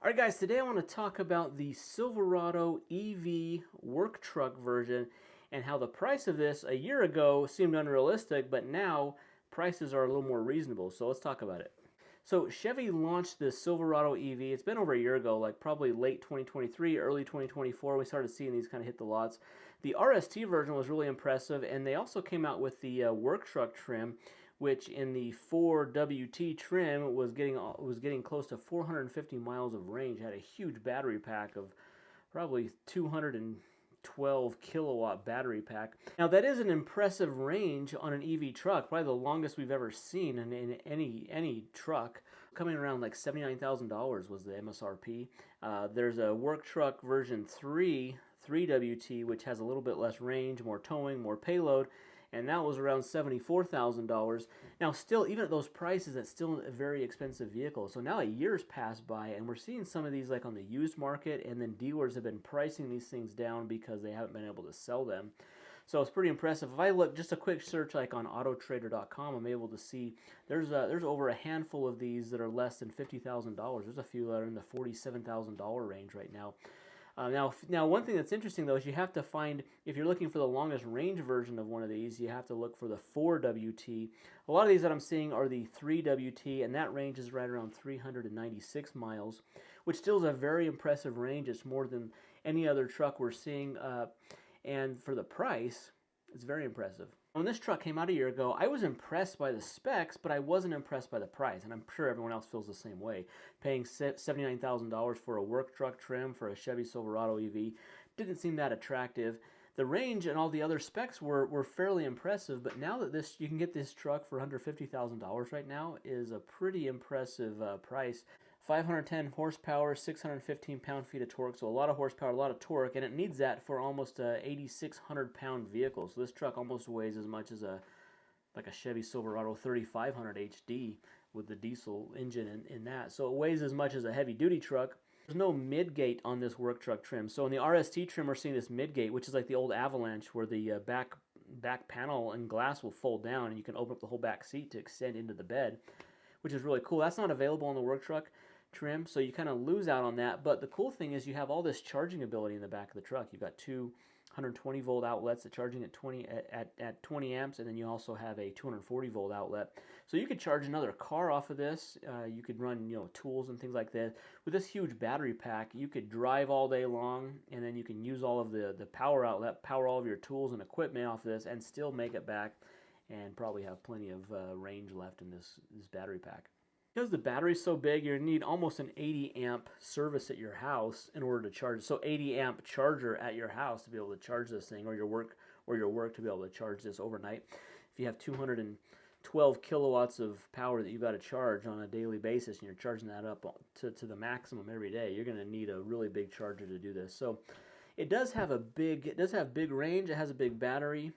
Alright guys, today I want to talk about the Silverado EV work truck version and how the price of this a year ago seemed unrealistic, but now prices are a little more reasonable. So let's talk about it. So Chevy launched the Silverado EV. It's been over a year ago, like probably late 2023, early 2024. We started seeing these kind of hit the lots. The RST version was really impressive, and they also came out with the work truck trim, which in the 4WT trim was getting close to 450 miles of range. It had a huge battery pack of probably 212 kilowatt battery pack. Now that is an impressive range on an EV truck, probably the longest we've ever seen in any truck. Coming around like $79,000 was the MSRP. There's a work truck version 3WT, which has a little bit less range, more towing, more payload, and that was around $74,000. Now still, even at those prices, that's still a very expensive vehicle. So now a year's passed by and we're seeing some of these like on the used market, and then dealers have been pricing these things down because they haven't been able to sell them. So it's pretty impressive. If I look just a quick search like on autotrader.com, I'm able to see there's over a handful of these that are less than $50,000. There's a few that are in the $47,000 range right now. Now, one thing that's interesting though is you have to find, if you're looking for the longest range version of one of these, you have to look for the 4WT. A lot of these that I'm seeing are the 3WT, and that range is right around 396 miles, which still is a very impressive range. It's more than any other truck we're seeing, and for the price, it's very impressive. When this truck came out a year ago, I was impressed by the specs, but I wasn't impressed by the price, and I'm sure everyone else feels the same way. Paying $79,000 for a work truck trim for a Chevy Silverado EV didn't seem that attractive. The range and all the other specs were fairly impressive, but now that you can get this truck for under $50,000 right now is a pretty impressive price. 510 horsepower, 615 pound-feet of torque, so a lot of horsepower, a lot of torque, and it needs that for almost a 8,600 pound vehicle. So this truck almost weighs as much as a Chevy Silverado 3500 HD with the diesel engine in that. So it weighs as much as a heavy-duty truck. There's no mid-gate on this work truck trim. So in the RST trim, we're seeing this mid-gate, which is like the old Avalanche, where the back panel and glass will fold down, and you can open up the whole back seat to extend into the bed, which is really cool. That's not available on the work truck trim, so you kind of lose out on that. But the cool thing is you have all this charging ability in the back of the truck. You've got two 120 volt outlets that charging at 20 amps, and then you also have a 240 volt outlet. So you could charge another car off of this. You could run tools and things like that. With this huge battery pack, you could drive all day long, and then you can use all of the power outlet, power all of your tools and equipment off of this, and still make it back and probably have plenty of range left in this battery pack. Because the battery's so big, you need almost an 80 amp service at your house in order to charge. So 80 amp charger at your house to be able to charge this thing, or your work to be able to charge this overnight. If you have 212 kilowatts of power that you've got to charge on a daily basis, and you're charging that up to the maximum every day, you're going to need a really big charger to do this. So it does have big range. It has a big battery.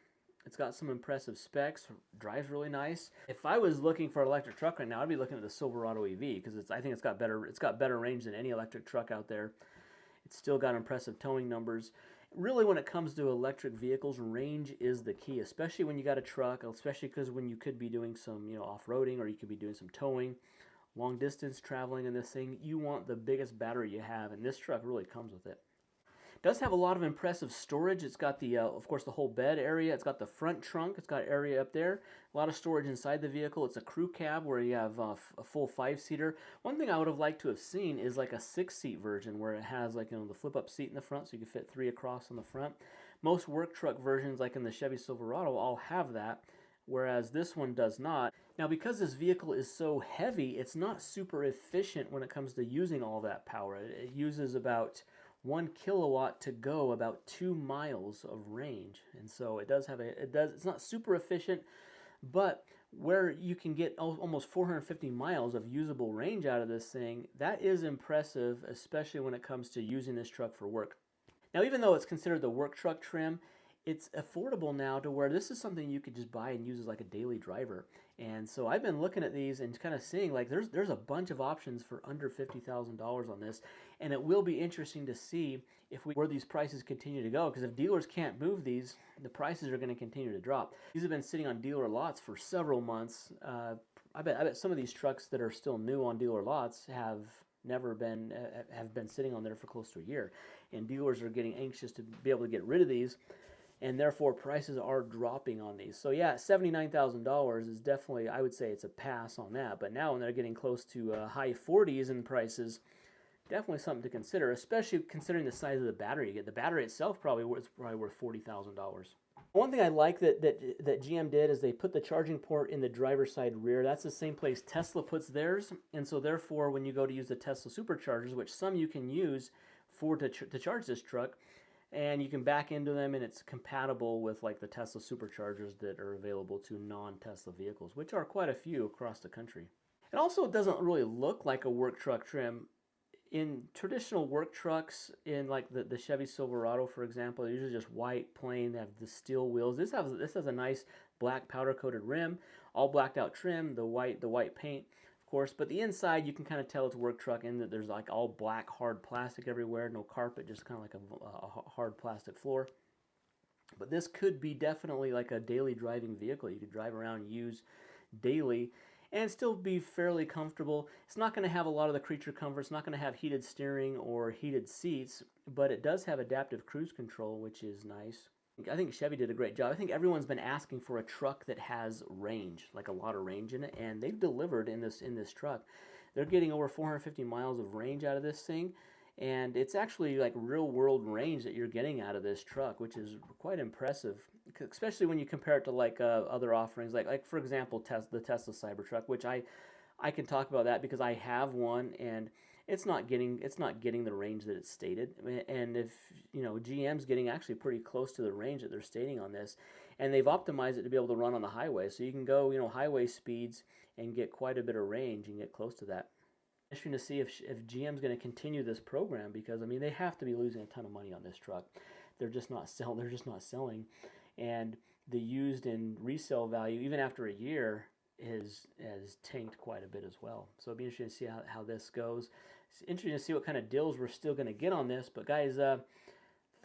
It's got some impressive specs, drives really nice. If I was looking for an electric truck right now, I'd be looking at the Silverado EV because I think it's got better range than any electric truck out there. It's still got impressive towing numbers. Really, when it comes to electric vehicles, range is the key, especially when you got a truck, especially because when you could be doing some off-roading, or you could be doing some towing, long distance traveling in this thing, you want the biggest battery you have, and this truck really comes with it. Does have a lot of impressive storage. It's got the, of course, the whole bed area. It's got the front trunk. It's got area up there. A lot of storage inside the vehicle. It's a crew cab where you have a full 5-seater. One thing I would have liked to have seen is like a 6-seat version where it has the flip-up seat in the front, so you can fit 3 across on the front. Most work truck versions, like in the Chevy Silverado, all have that, whereas this one does not. Now, because this vehicle is so heavy, it's not super efficient when it comes to using all that power. It uses about 1 kilowatt to go about 2 miles of range, and so it's not super efficient, but where you can get almost 450 miles of usable range out of this thing, that is impressive, especially when it comes to using this truck for work. Now, even though it's considered the work truck trim, it's affordable now to where this is something you could just buy and use as like a daily driver. And so I've been looking at these and kind of seeing like there's a bunch of options for under $50,000 on this, and it will be interesting to see where these prices continue to go, because if dealers can't move these, the prices are going to continue to drop. These have been sitting on dealer lots for several months. I bet some of these trucks that are still new on dealer lots have never been have been sitting on there for close to a year, and dealers are getting anxious to be able to get rid of these, and therefore prices are dropping on these. So yeah, $79,000 is definitely, I would say it's a pass on that. But now when they're getting close to high 40s in prices, definitely something to consider, especially considering the size of the battery you get. The battery itself probably worth $40,000. One thing I like that GM did is they put the charging port in the driver's side rear. That's the same place Tesla puts theirs, and so therefore when you go to use the Tesla superchargers, which some you can use to charge this truck, and you can back into them, and it's compatible with like the Tesla superchargers that are available to non-Tesla vehicles, which are quite a few across the country. It also doesn't really look like a work truck trim. In traditional work trucks, in like the Chevy Silverado, for example, they're usually just white, plain. They have the steel wheels. This has a nice black powder coated rim, all blacked out trim, the white paint, of course. But the inside, you can kind of tell it's a work truck in that there's like all black hard plastic everywhere, no carpet, just kind of like a hard plastic floor. But this could be definitely like a daily driving vehicle. You could drive around and use daily and still be fairly comfortable. It's not going to have a lot of the creature comforts, not going to have heated steering or heated seats, but it does have adaptive cruise control, which is nice. I think Chevy did a great job. I think everyone's been asking for a truck that has range, like a lot of range in it, and they've delivered in this truck. They're getting over 450 miles of range out of this thing, and it's actually like real world range that you're getting out of this truck, which is quite impressive, especially when you compare it to like other offerings, like for example the Tesla Cybertruck, which I can talk about that because I have one, and it's not getting the range that it's stated. And if you know, GM's getting actually pretty close to the range that they're stating on this, and they've optimized it to be able to run on the highway, so you can go, you know, highway speeds and get quite a bit of range and get close to that. Interesting to see if GM's going to continue this program, because I mean they have to be losing a ton of money on this truck. They're just not selling, and the used and resale value even after a year has tanked quite a bit as well. So it'll be interesting to see how this goes. It's interesting to see what kind of deals we're still going to get on this. But guys, I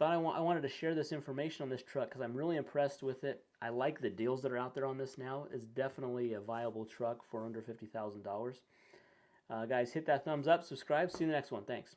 wanted to share this information on this truck because I'm really impressed with it. I like the deals that are out there on this now. It's definitely a viable truck for under $50,000. Guys, hit that thumbs up, subscribe. See you in the next one. Thanks.